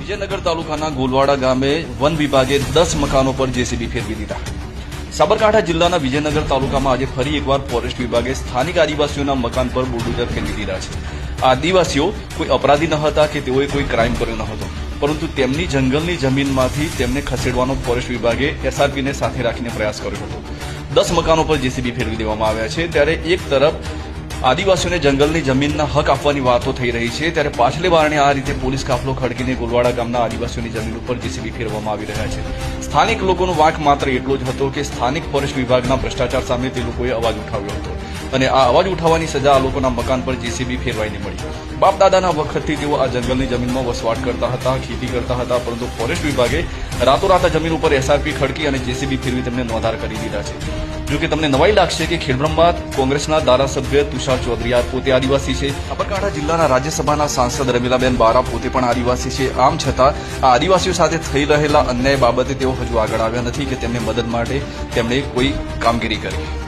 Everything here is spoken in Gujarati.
વિજયનગર તાલુકાના ગોલવાડા ગામે વન વિભાગે 10 મકાનો પર જેસીબી ફેરવી દીધા। સાબરકાંઠા જિલ્લાના વિજયનગર તાલુકામાં આજે ફરી એકવાર ફોરેસ્ટ વિભાગે સ્થાનિક આદિવાસીઓના મકાન પર બુલડોઝર ફેરવી દીધા છે। આ આદિવાસીઓ કોઈ અપરાધી ન હતા કે તેઓએ કોઈ ક્રાઇમ કર્યો ન હતો, પરંતુ તેમની જંગલની જમીનમાંથી તેમને ખસેડવાનો ફોરેસ્ટ વિભાગે એસઆરપીને સાથે રાખીને પ્રયાસ કર્યો હતો। 10 મકાનો પર જેસીબી ફેરવી દેવામાં આવ્યા છે। ત્યારે એક તરફ આદિવાસીઓને જંગલની જમીનના હક આપવાની વાતો થઈ રહી છે, ત્યારે પાછલે બારણે આ રીતે પોલીસ કાફલો ખડકીને ગોલવાડા ગામના આદિવાસીઓની જમીન ઉપર જેસીબી ફેરવવામાં આવી રહ્યા છે। સ્થાનિક લોકોનો વાંક માત્ર એટલો જ હતો કે સ્થાનિક ફોરેસ્ટ વિભાગના ભ્રષ્ટાચાર સામે તે લોકોએ અવાજ ઉઠાવ્યો હતો અને આ અવાજ ઉઠાવવાની સજા આ લોકોના મકાન પર જેસીબી ફેરવાઈને મળી। બાપ દાદાના વખતથી તેઓ આ જંગલની જમીનમાં વસવાટ કરતા હતા, ખેતી કરતા હતા, પરંતુ ફોરેસ્ટ વિભાગે રાતોરાત જમીન ઉપર એસઆરપી ખડકી અને જેસીબી ફેરવી તેમને નોંધાર કરી દીધા છે। જો કે તમને નવાઈ લાગશે કે ખેડબ્રહ્મા કોંગ્રેસના ધારાસભ્ય તુષાર ચૌધરી પોતે આદિવાસી છે। સાબરકાંઠા જિલ્લાના રાજ્યસભાના સાંસદ રમીલાબેન બારા પોતે પણ આદિવાસી છે। આમ છતાં આ આદિવાસીઓ સાથે થઈ રહેલા અન્યાય બાબતે તેઓ હજુ આગળ આવ્યા નથી કે તેમને મદદ માટે તેમણે કોઈ કામગીરી કરી।